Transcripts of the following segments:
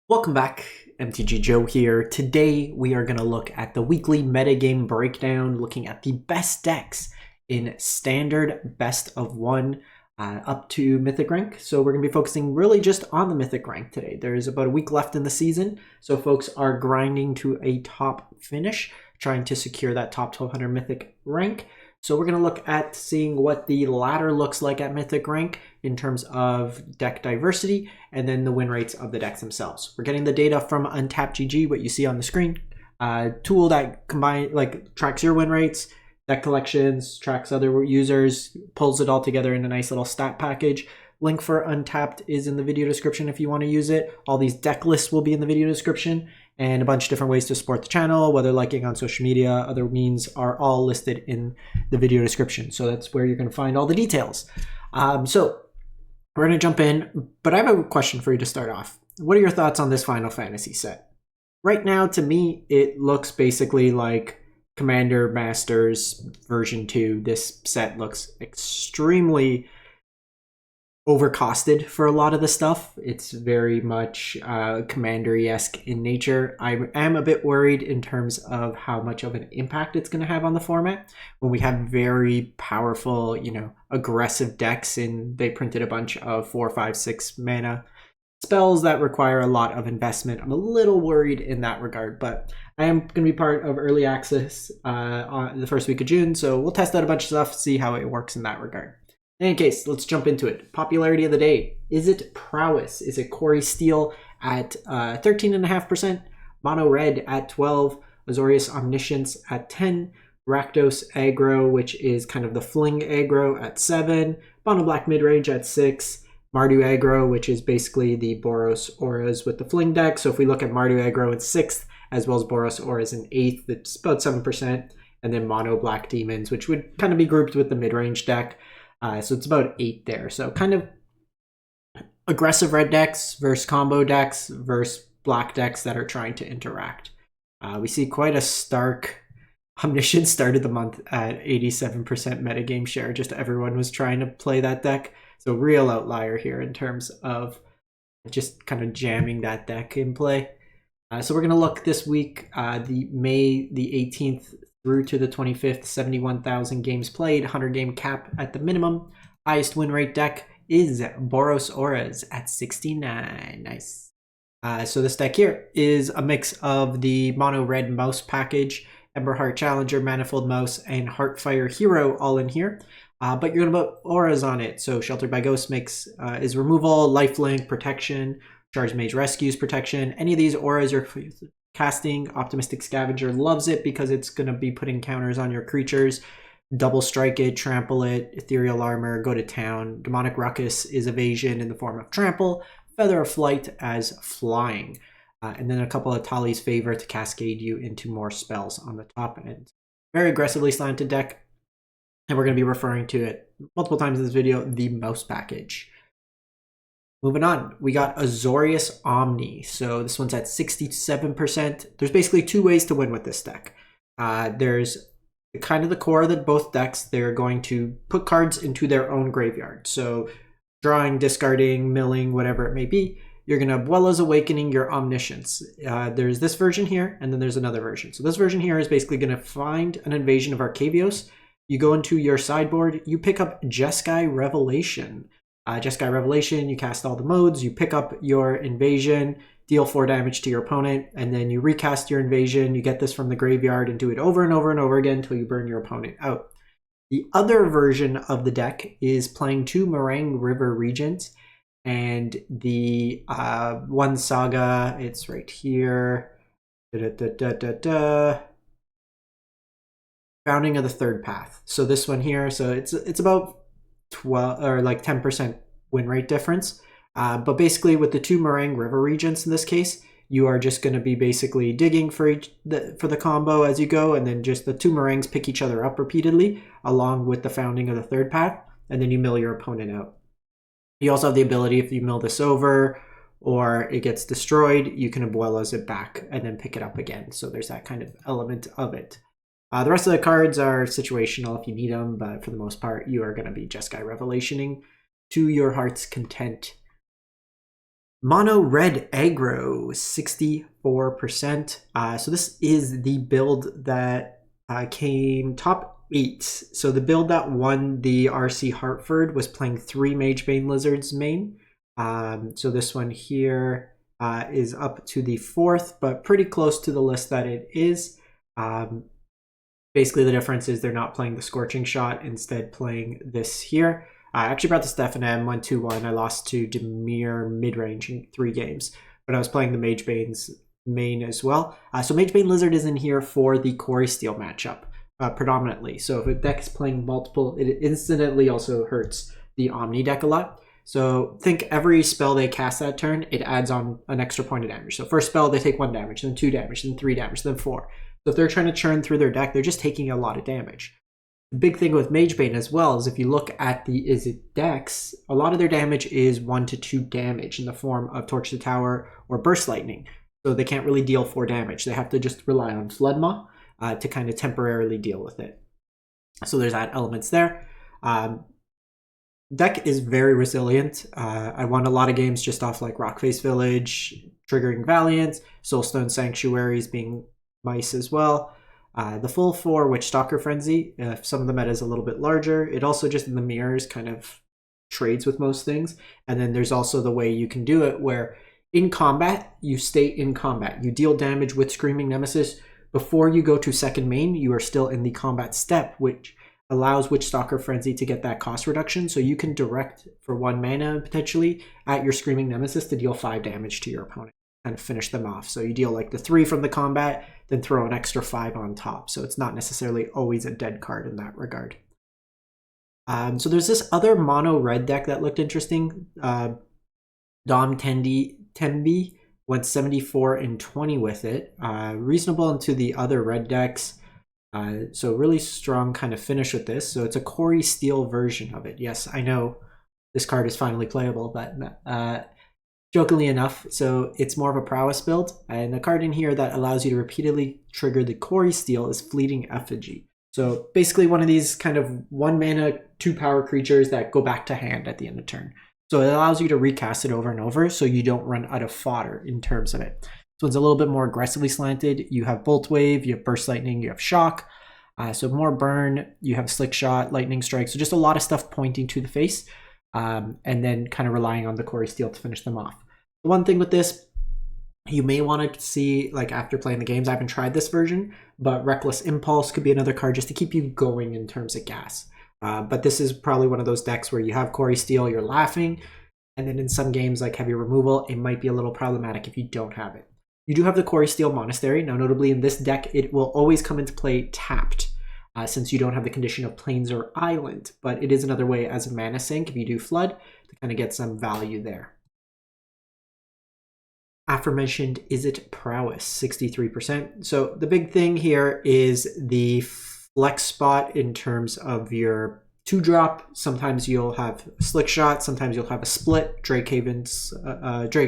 Welcome back, MTG Joe here. Today we are going to look at the weekly metagame breakdown, looking at the best decks in standard best of one up to Mythic rank. So we're going to be focusing really just on the Mythic rank today. There's about a week left in the season, so folks are grinding to a top finish, trying to secure that top 1200 Mythic rank. So we're going to look at seeing what the ladder looks like at Mythic rank in terms of deck diversity and then the win rates of the decks themselves. We're getting the data from Untapped.gg, what you see on the screen. Tool that tracks your win rates, deck collections, tracks other users, pulls it all together in a nice little stat package. Link for Untapped is in the video description if you want to use it. All these deck lists will be in the video description, and a bunch of different ways to support the channel, whether liking on social media, other means are all listed in the video description. So that's where you're going to find all the details. So we're going to jump in, but I have a question for you to start off. What are your thoughts on this Final Fantasy set? Right now, to me, it looks basically like Commander Masters version 2. This set looks extremely overcosted for a lot of the stuff. It's very much Commander-esque in nature. I am a bit worried in terms of how much of an impact it's going to have on the format when we have very powerful, aggressive decks, and they printed a bunch of 4, 5, 6 mana spells that require a lot of investment. I'm a little worried in that regard, but I am going to be part of early access on the first week of June, so we'll test out a bunch of stuff, see how it works in that regard. In any case, let's jump into it. Popularity of the day. Izzet Prowess is a Cori Steel at 13.5%, Mono Red at 12%, Azorius Omniscience at 10%, Rakdos Aggro, which is kind of the fling aggro, at 7%, Mono Black Midrange at 6%, Mardu Aggro, which is basically the Boros Auras with the fling deck. So if we look at Mardu Aggro in 6th, as well as Boros Auras in 8th, it's about 7%, and then Mono Black Demons, which would kind of be grouped with the midrange deck. So it's about 8 there. So kind of aggressive red decks versus combo decks versus black decks that are trying to interact. We see quite a stark Omniscience started the month at 87% metagame share. Just everyone was trying to play that deck. So real outlier here in terms of just kind of jamming that deck in play. So we're going to look this week, the May the 18th through to the 25th, 71,000 games played, 100 game cap at the minimum. Highest win rate deck is Boros Auras at 69. Nice. So this deck here is a mix of the Mono Red Mouse package, Emberheart Challenger, Manifold Mouse, and Heartfire Hero all in here. But you're going to put auras on it. So Sheltered by Ghost makes is removal, lifelink, protection, Charged Mage Rescues, protection. Any of these auras are casting. Optimistic Scavenger loves it because it's going to be putting counters on your creatures. Double strike it, trample it, ethereal armor, go to town. Demonic Ruckus is evasion in the form of trample. Feather of Flight as flying. And then a couple of Tali's Favor to cascade you into more spells on the top end. Very aggressively slanted deck. And we're going to be referring to it multiple times in this video, the mouse package. Moving on, we got Azorius Omni. So this one's at 67%. There's basically 2 ways to win with this deck. There's kind of the core of both decks. They're going to put cards into their own graveyard. So drawing, discarding, milling, whatever it may be. You're going to Abuela's Awakening your Omniscience. There's this version here, and then there's another version. So this version here is basically going to find an Invasion of Arcavios. You go into your sideboard, you pick up Jeskai Revelation. Jeskai Revelation, you cast all the modes, you pick up your invasion, deal 4 damage to your opponent, and then you recast your invasion. You get this from the graveyard and do it over and over and over again until you burn your opponent out. The other version of the deck is playing 2 Meringue River Regents, and the one saga, it's right here. Founding of the Third Path. So this one here, so it's about 12 or like 10% win rate difference. But basically with the 2 Meringue River Regents in this case, you are just going to be basically digging for the combo as you go, and then just the 2 Meringues pick each other up repeatedly along with the Founding of the Third Path, and then you mill your opponent out. You also have the ability, if you mill this over or it gets destroyed, you can Abuela's it back and then pick it up again. So there's that kind of element of it. The rest of the cards are situational if you need them, but for the most part, you are going to be Jeskai Revelationing to your heart's content. Mono Red Aggro, 64%. So this is the build that came top 8. So the build that won the RC Hartford was playing 3 Magebane Lizards main. So this one here is up to the 4th, but pretty close to the list that it is. Basically, the difference is they're not playing the Scorching Shot, instead playing this here. I actually brought this to FNM 1-2-1. I lost to Demir Midrange in 3 games, but I was playing the Magebane's main as well. So Magebane Lizard is in here for the Cori Steel matchup predominantly. So if a deck is playing multiple, it incidentally also hurts the Omni deck a lot. So think every spell they cast that turn, it adds on an extra point of damage. So first spell, they take 1 damage, then 2 damage, then 3 damage, then 4. So if they're trying to churn through their deck, they're just taking a lot of damage. The big thing with Magebane as well is if you look at the Izzet decks, a lot of their damage is 1 to 2 damage in the form of Torch the Tower or Burst Lightning. So they can't really deal 4 damage. They have to just rely on Floodmaw to kind of temporarily deal with it. So there's that elements there. Deck is very resilient. I won a lot of games just off like Rockface Village, triggering Valiant, Soulstone Sanctuaries being mice as well. The full 4 Witchstalker Frenzy, if some of the meta is a little bit larger, it also just in the mirrors kind of trades with most things. And then there's also the way you can do it where in combat, you stay in combat. You deal damage with Screaming Nemesis. Before you go to second main, you are still in the combat step, which allows Witchstalker Frenzy to get that cost reduction. So you can direct for 1 mana potentially at your Screaming Nemesis to deal 5 damage to your opponent and finish them off. So you deal like the 3 from the combat, then throw an extra 5 on top. So it's not necessarily always a dead card in that regard. So there's this other mono red deck that looked interesting. Dom Tembi went 74 and 20 with it. Reasonable into the other red decks. So really strong kind of finish with this. So it's a Cori Steel version of it. Yes, I know this card is finally playable, but jokingly enough, so it's more of a prowess build, and the card in here that allows you to repeatedly trigger the Cori Steel is Fleeting Effigy. So basically one of these kind of 1 mana, 2 power creatures that go back to hand at the end of turn. So it allows you to recast it over and over so you don't run out of fodder in terms of it. This one's a little bit more aggressively slanted. You have Bolt Wave, you have Burst Lightning, you have Shock. So more burn, you have Slick Shot, Lightning Strike. So just a lot of stuff pointing to the face, and then kind of relying on the Cori Steel to finish them off. The one thing with this, you may want to see, like after playing the games, I haven't tried this version, but Reckless Impulse could be another card just to keep you going in terms of gas. But this is probably one of those decks where you have Cori Steel, you're laughing, and then in some games like Heavy Removal, it might be a little problematic if you don't have it. You do have the Cori Steel Monastery. Now, notably in this deck, it will always come into play tapped, since you don't have the condition of Plains or Island, but it is another way as a mana sink if you do Flood to kind of get some value there. Aforementioned Izzet Prowess, 63%. So the big thing here is the flex spot in terms of your 2-drop. Sometimes you'll have Slick Shot, sometimes you'll have a split, Drake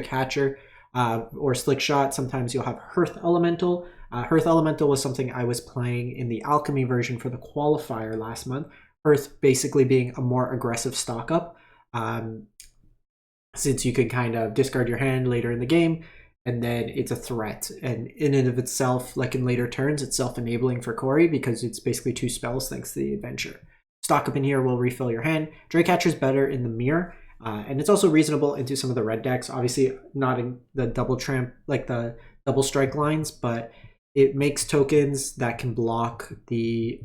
Hatcher, or Slick Shot. Sometimes you'll have Hearth Elemental. Hearth Elemental was something I was playing in the Alchemy version for the qualifier last month. Hearth basically being a more aggressive stock up. Since you can kind of discard your hand later in the game, and then it's a threat. And in and of itself, like in later turns, it's self-enabling for Cori because it's basically 2 spells thanks to the adventure. Stock up in here will refill your hand. Dragecatcher is better in the mirror, and it's also reasonable into some of the red decks. Obviously not in the double tramp, like the double strike lines, but it makes tokens that can block the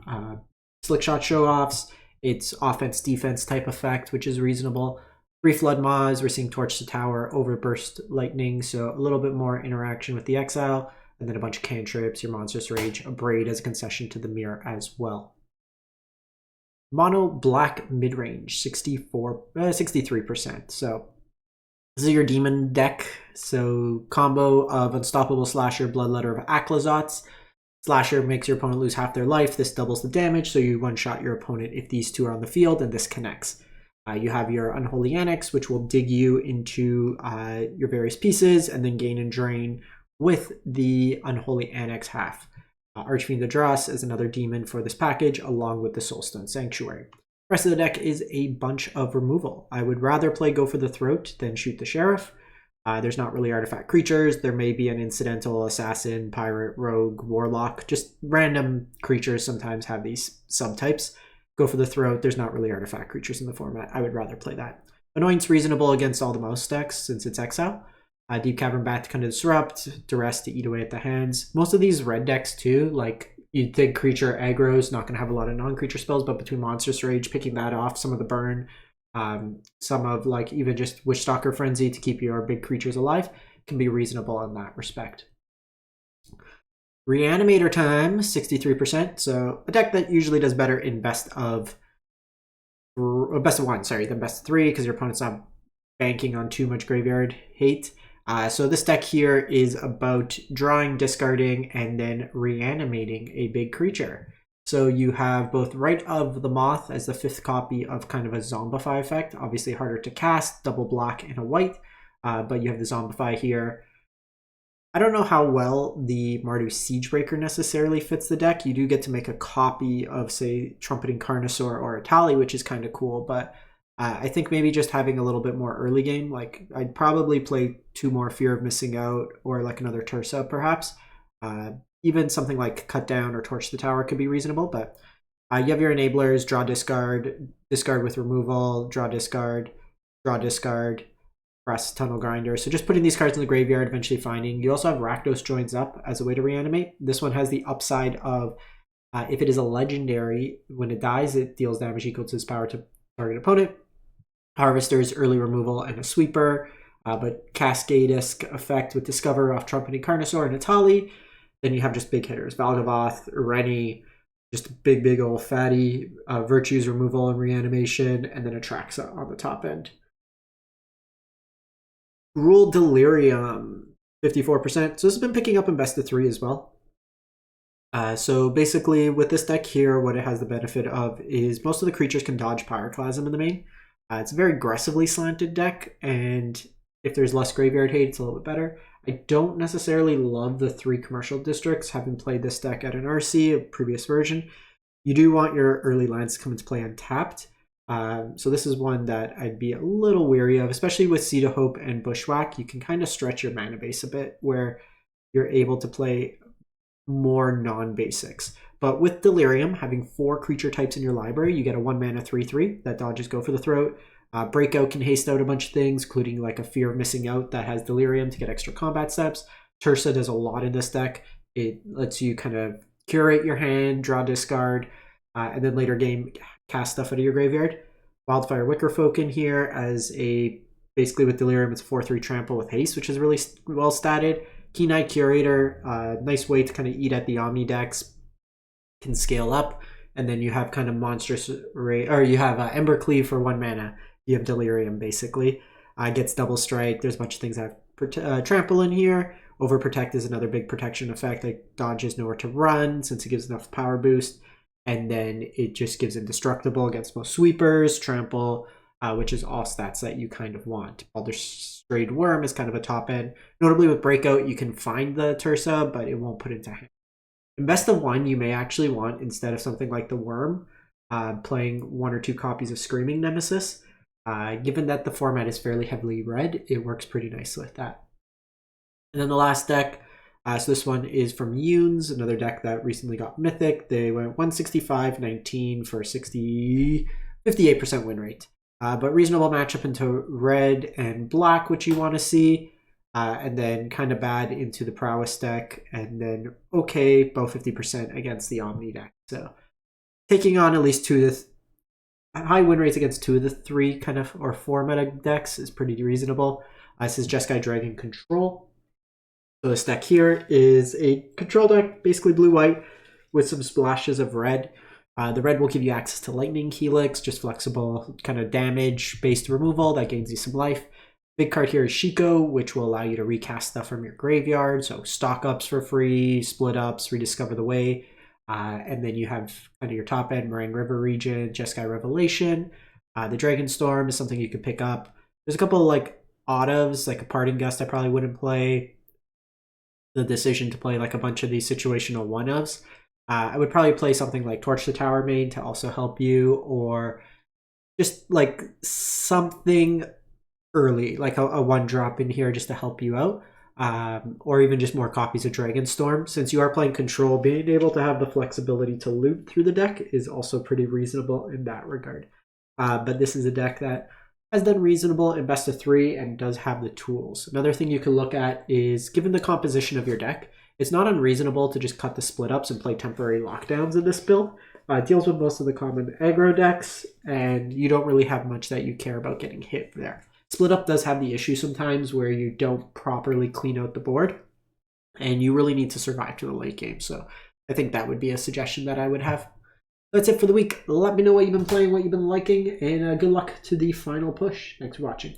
Slick Shot show-offs. It's offense-defense type effect, which is reasonable. 3 Flood Maws, we're seeing Torch the Tower, Overburst Lightning, so a little bit more interaction with the exile, and then a bunch of cantrips, your Monstrous Rage, a Braid as a concession to the mirror as well. Mono Black Midrange, 63%. So this is your demon deck. So combo of Unstoppable Slasher, Bloodletter of Aclazots. Slasher makes your opponent lose half their life. This doubles the damage, so you one-shot your opponent if these 2 are on the field, and this connects. You have your Unholy Annex, which will dig you into your various pieces and then gain and drain with the Unholy Annex half. Archfiend Adras is another demon for this package, along with the Soulstone Sanctuary. The rest of the deck is a bunch of removal. I would rather play Go for the Throat than Shoot the Sheriff. There's not really artifact creatures. There may be an incidental assassin, pirate, rogue, warlock. Just random creatures sometimes have these subtypes. Go for the throat. There's not really artifact creatures in the format. I would rather play that. Annoyance reasonable against all the mouse decks since it's exile. Deep Cavern Bat to kind of disrupt, Duress to eat away at the hands. Most of these red decks too, like you'd think creature aggro is not going to have a lot of non-creature spells, but between Monstrous Rage, picking that off, some of the burn, some of like even just Witchstalker Frenzy to keep your big creatures alive can be reasonable in that respect. Reanimator time, 63%. So a deck that usually does better in best of one, than best of 3 because your opponent's not banking on too much graveyard hate. So this deck here is about drawing, discarding, and then reanimating a big creature. So you have both Rite of the Moth as the 5th copy of kind of a Zombify effect. Obviously harder to cast, double black and a white, but you have the Zombify here. I don't know how well the Mardu Siegebreaker necessarily fits the deck. You do get to make a copy of, say, Trumpeting Carnosaur or a Tally, which is kind of cool, but I think maybe just having a little bit more early game, like I'd probably play 2 more Fear of Missing Out or like another Tursa perhaps. Even something like Cut Down or Torch the Tower could be reasonable, but you have your enablers, draw, discard, discard with removal, draw, discard, press, Tunnel Grinder. So just putting these cards in the graveyard, eventually finding. You also have Rakdos Joins Up as a way to reanimate. This one has the upside of if it is a legendary, when it dies, it deals damage equal to its power to target opponent. Harvester's early removal and a sweeper, but Cascade-esque effect with Discover off Trumpeting Carnosaur and Natali. Then you have just big hitters, Valgavoth, Rennie, just big old fatty, Virtues removal and reanimation, and then Atraxa on the top end. Gruul Delirium, 54%. So this has been picking up in best of 3 as well. So basically with this deck here, what it has the benefit of is most of the creatures can dodge Pyroclasm in the main. It's a very aggressively slanted deck, and if there's less graveyard hate, it's a little bit better. I don't necessarily love the 3 commercial districts, having played this deck at an RC, a previous version. You do want your early lands to come into play untapped. So this is one that I'd be a little weary of, especially with Seed of Hope and Bushwhack. You can kind of stretch your mana base a bit where you're able to play more non-basics. But with Delirium, having 4 creature types in your library, you get a 1-mana 3/3 that dodges Go for the Throat. Breakout can haste out a bunch of things, including like a Fear of Missing Out that has Delirium to get extra combat steps. Tursa does a lot in this deck. It lets you kind of curate your hand, draw, discard, and then later game cast stuff out of your graveyard. Wildfire Wickerfolk in here as a, basically with Delirium, it's a 4/3 trample with haste, which is really well statted. Keen-Eye Curator, nice way to kind of eat at the Omni decks, can scale up. And then you have kind of Monstrous Ray, or you have Embercleave for 1 mana. You have Delirium basically. Gets double strike. There's a bunch of things that have trample in here. Overprotect is another big protection effect. Like dodges nowhere to run since it gives enough power boost. And then it just gives indestructible against most sweepers, trample, which is all stats that you kind of want. Baldur's Strayed Worm is kind of a top end. Notably with Breakout, you can find the Tursa, but it won't put into hand. In best of 1, you may actually want, instead of something like the Worm, playing 1 or 2 copies of Screaming Nemesis. Given that the format is fairly heavily red, it works pretty nicely with that. And then the last deck, so this one is from Yoons, another deck that recently got Mythic. They went 165-19 for 58% win rate. But reasonable matchup into red and black, which you want to see. And then kind of bad into the Prowess deck. And then okay, about 50% against the Omni deck. So taking on at least 2 of the high win rates against 2 of the 3 kind of, or 4 meta decks is pretty reasonable. This is Jeskai Dragon Control. So this deck here is a control deck, basically blue-white, with some splashes of red. The red will give you access to Lightning Helix, just flexible kind of damage-based removal that gains you some life. Big card here is Shiko, which will allow you to recast stuff from your graveyard. So stock ups for free, split ups, rediscover the way. And then you have kind of your top end, Moraine River region, Jeskai Revelation. The Dragonstorm is something you can pick up. There's a couple of like autos, like a Parting Gust I probably wouldn't play. The decision to play like a bunch of these situational one-ofs. I would probably play something like Torch the Tower main to also help you, or just like something early, like a 1-drop in here just to help you out. Or even just more copies of Dragonstorm. Since you are playing control, being able to have the flexibility to loop through the deck is also pretty reasonable in that regard. But this is a deck that has done reasonable in best of 3 and does have the tools. Another thing you can look at is, given the composition of your deck, it's not unreasonable to just cut the split ups and play temporary lockdowns in this build. It deals with most of the common aggro decks, and you don't really have much that you care about getting hit there. Split up does have the issue sometimes where you don't properly clean out the board, and you really need to survive to the late game. So I think that would be a suggestion that I would have. That's it for the week. Let me know what you've been playing, what you've been liking, and good luck to the final push. Thanks for watching.